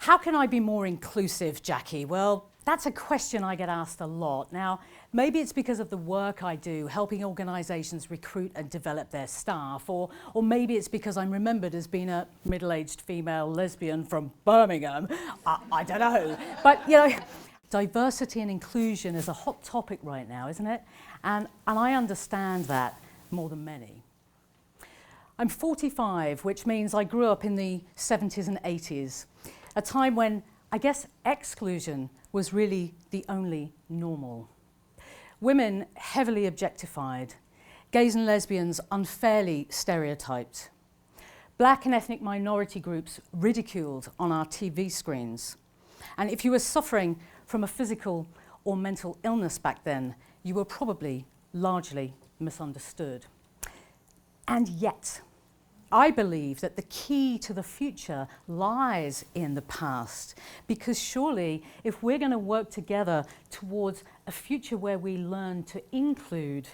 How can I be more inclusive, Jackie? Well, that's a question I get asked a lot. Now, maybe it's because of the work I do, helping organisations recruit and develop their staff, or maybe it's because I'm remembered as being a middle-aged female lesbian from Birmingham. I don't know. But, you know, diversity and inclusion is a hot topic right now, isn't it? And I understand that more than many. I'm 45, which means I grew up in the 70s and 80s, a time when, I guess, exclusion was really the only normal. Women heavily objectified, gays and lesbians unfairly stereotyped, black and ethnic minority groups ridiculed on our TV screens. And if you were suffering from a physical or mental illness back then, you were probably largely misunderstood. And yet, I believe that the key to the future lies in the past, because surely if we're going to work together towards a future where we learn to include,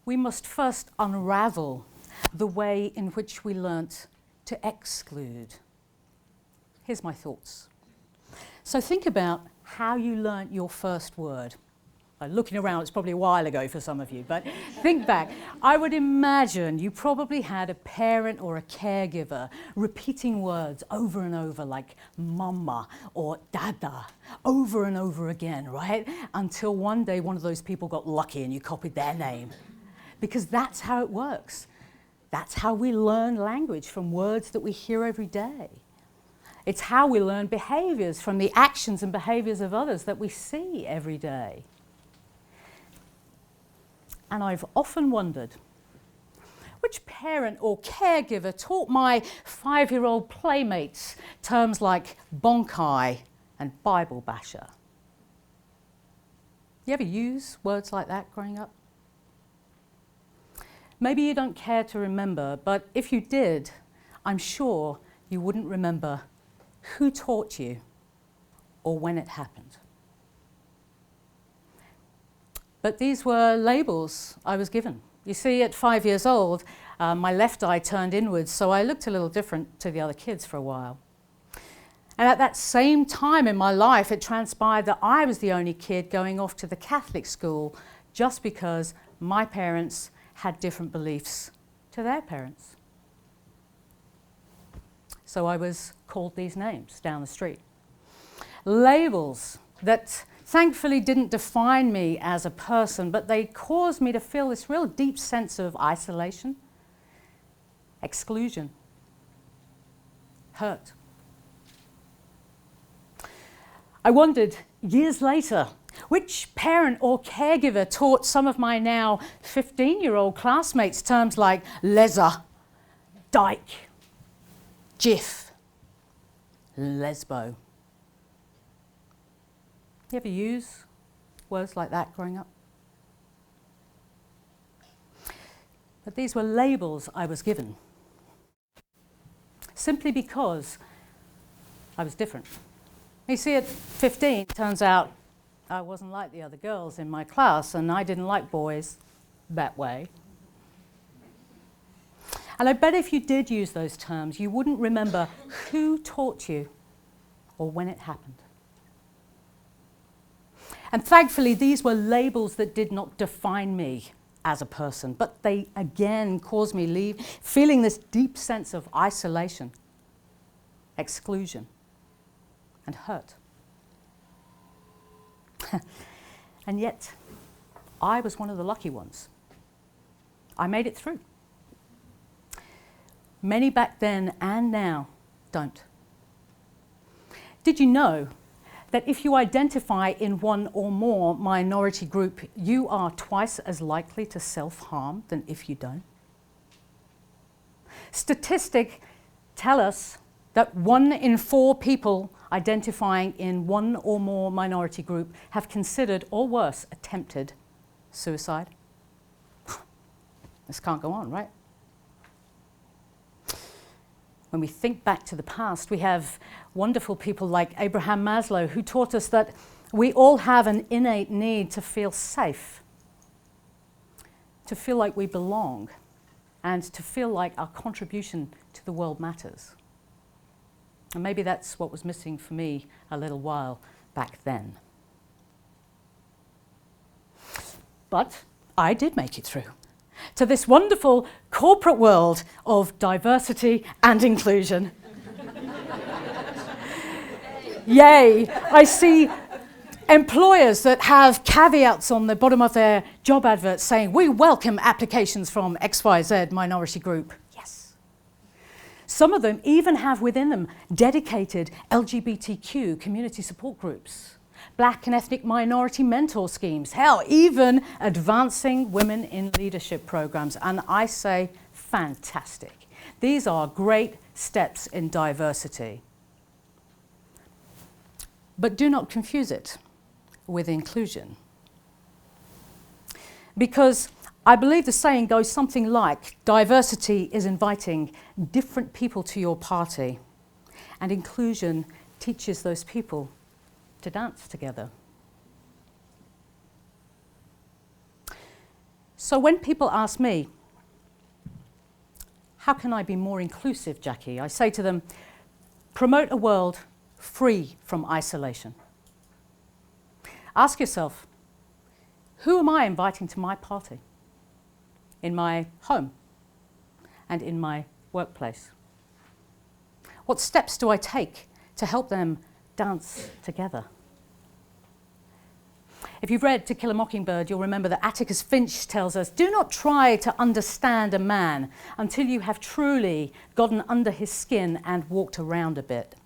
we must first unravel the way in which we learnt to exclude. Here's my thoughts. So think about how you learnt your first word. Looking around, it's probably a while ago for some of you, but think back. I would imagine you probably had a parent or a caregiver repeating words over and over like mama or dada over and over again, right? Until one day one of those people got lucky and you copied their name. Because that's how it works. That's how we learn language, from words that we hear every day. It's how we learn behaviours, from the actions and behaviours of others that we see every day. And I've often wondered, which parent or caregiver taught my 5-year-old playmates terms like bonkai and Bible basher? You ever use words like that growing up? Maybe you don't care to remember, but if you did, I'm sure you wouldn't remember who taught you or when it happened. But these were labels I was given. You see, at 5 years old, my left eye turned inwards, so I looked a little different to the other kids for a while. And at that same time in my life, it transpired that I was the only kid going off to the Catholic school just because my parents had different beliefs to their parents. So I was called these names down the street. Labels that thankfully didn't define me as a person, but they caused me to feel this real deep sense of isolation, exclusion, hurt. I wondered, years later, which parent or caregiver taught some of my now 15-year-old classmates terms like leather, dyke, jiff, lesbo. You ever use words like that growing up? But these were labels I was given, simply because I was different. You see, at 15, it turns out I wasn't like the other girls in my class, and I didn't like boys that way. And I bet if you did use those terms, you wouldn't remember who taught you or when it happened. And thankfully, these were labels that did not define me as a person, but they again caused me feeling this deep sense of isolation, exclusion, and hurt. And yet, I was one of the lucky ones. I made it through. Many back then and now don't. Did you know that if you identify in one or more minority group, you are twice as likely to self-harm than if you don't? Statistics tell us that 1 in 4 people identifying in one or more minority group have considered, or worse, attempted suicide. This can't go on, right? When we think back to the past, we have wonderful people like Abraham Maslow, who taught us that we all have an innate need to feel safe, to feel like we belong, and to feel like our contribution to the world matters. And maybe that's what was missing for me a little while back then. But I did make it through to this wonderful corporate world of diversity and inclusion. Yay! I see employers that have caveats on the bottom of their job adverts saying, "We welcome applications from XYZ minority group." Yes. Some of them even have within them dedicated LGBTQ community support groups, Black and ethnic minority mentor schemes, hell, even advancing women in leadership programs. And I say, fantastic. These are great steps in diversity. But do not confuse it with inclusion. Because I believe the saying goes something like, diversity is inviting different people to your party, and inclusion teaches those people to dance together. So when people ask me, how can I be more inclusive, Jackie? I say to them, promote a world free from isolation. Ask yourself, who am I inviting to my party? In my home and in my workplace? What steps do I take to help them dance together? If you've read To Kill a Mockingbird, you'll remember that Atticus Finch tells us, do not try to understand a man until you have truly gotten under his skin and walked around a bit.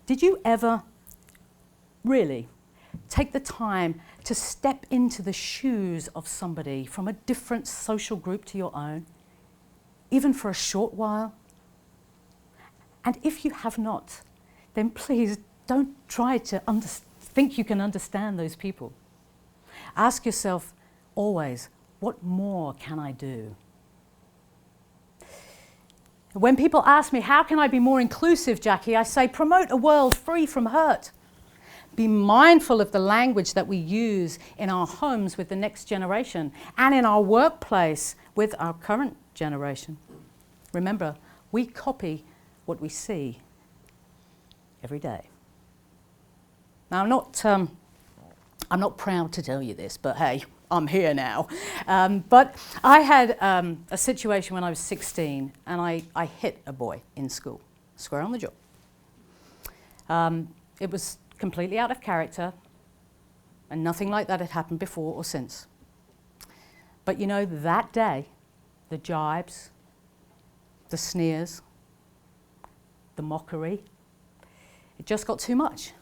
Did you ever really take the time to step into the shoes of somebody from a different social group to your own, even for a short while? And if you have not, then please don't try to think you can understand those people. Ask yourself always, what more can I do? When people ask me, how can I be more inclusive, Jackie? I say, promote a world free from hurt. Be mindful of the language that we use in our homes with the next generation and in our workplace with our current generation. Remember, we copy what we see every day. Now, I'm not proud to tell you this, but hey, I'm here now. But I had a situation when I was 16, and I hit a boy in school, square on the jaw. It was completely out of character, and nothing like that had happened before or since. But you know, that day, the jibes, the sneers, the mockery, it just got too much.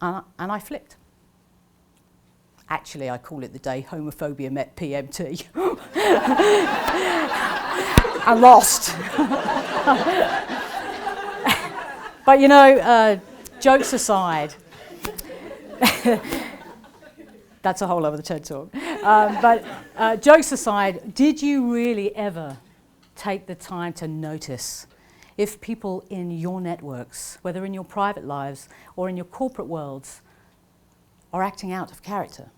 And I flipped. Actually, I call it the day homophobia met PMT. I lost. But you know, jokes aside, that's a whole other TED Talk. But jokes aside, did you really ever take the time to notice if people in your networks, whether in your private lives or in your corporate worlds, are acting out of character?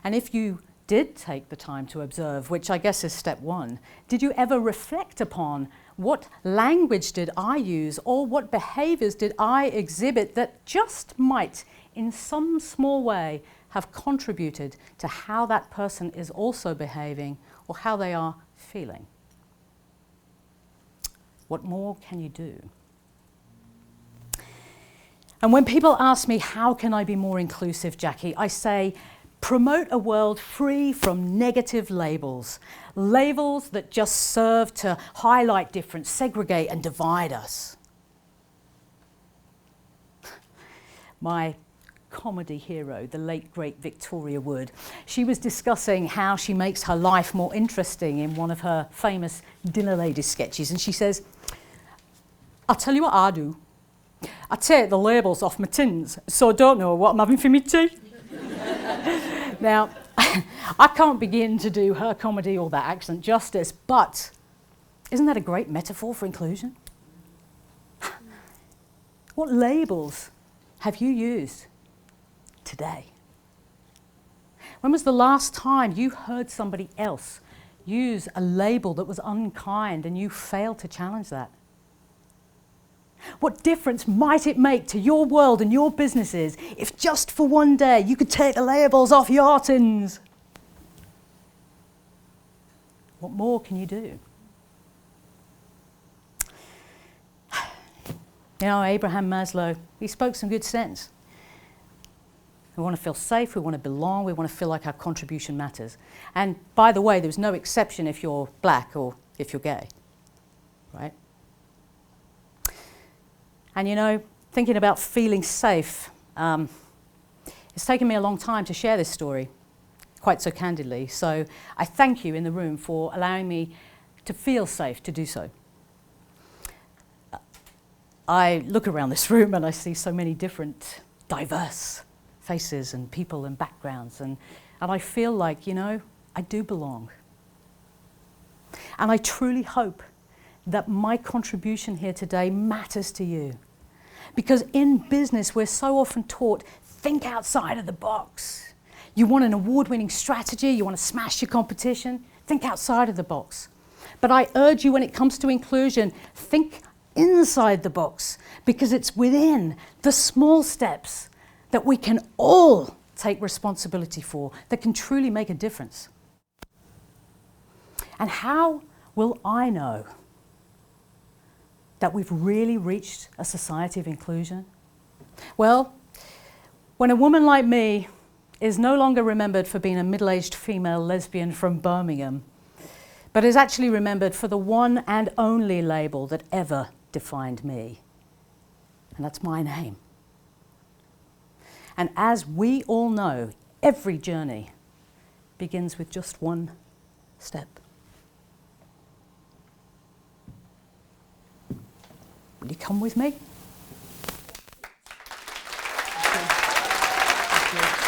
And if you did take the time to observe, which I guess is step one, did you ever reflect upon what language did I use or what behaviours did I exhibit that just might, in some small way, have contributed to how that person is also behaving or how they are feeling? What more can you do? And when people ask me, how can I be more inclusive, Jackie? I say, promote a world free from negative labels. Labels that just serve to highlight difference, segregate and divide us. My comedy hero, the late great Victoria Wood, she was discussing how she makes her life more interesting in one of her famous Dinner Lady sketches, and she says, I'll tell you what I do. I take the labels off my tins so I don't know what I'm having for my tea. Now, I can't begin to do her comedy or that accent justice, but isn't that a great metaphor for inclusion? What labels have you used today? When was the last time you heard somebody else use a label that was unkind and you failed to challenge that? What difference might it make to your world and your businesses if just for one day you could take the labels off your tins? What more can you do? You know, Abraham Maslow, he spoke some good sense. We want to feel safe, we want to belong, we want to feel like our contribution matters. And by the way, there's no exception if you're black or if you're gay, right? And you know, thinking about feeling safe, it's taken me a long time to share this story, quite so candidly. So I thank you in the room for allowing me to feel safe to do so. I look around this room and I see so many different, diverse faces and people and backgrounds, and I feel like, you know, I do belong. And I truly hope that my contribution here today matters to you. Because in business, we're so often taught, think outside of the box. You want an award-winning strategy, you want to smash your competition, think outside of the box. But I urge you, when it comes to inclusion, think inside the box, because it's within the small steps that we can all take responsibility for that can truly make a difference. And how will I know that we've really reached a society of inclusion? Well, when a woman like me is no longer remembered for being a middle-aged female lesbian from Birmingham, but is actually remembered for the one and only label that ever defined me, and that's my name. And as we all know, every journey begins with just one step. Will you come with me? Thank you. Thank you.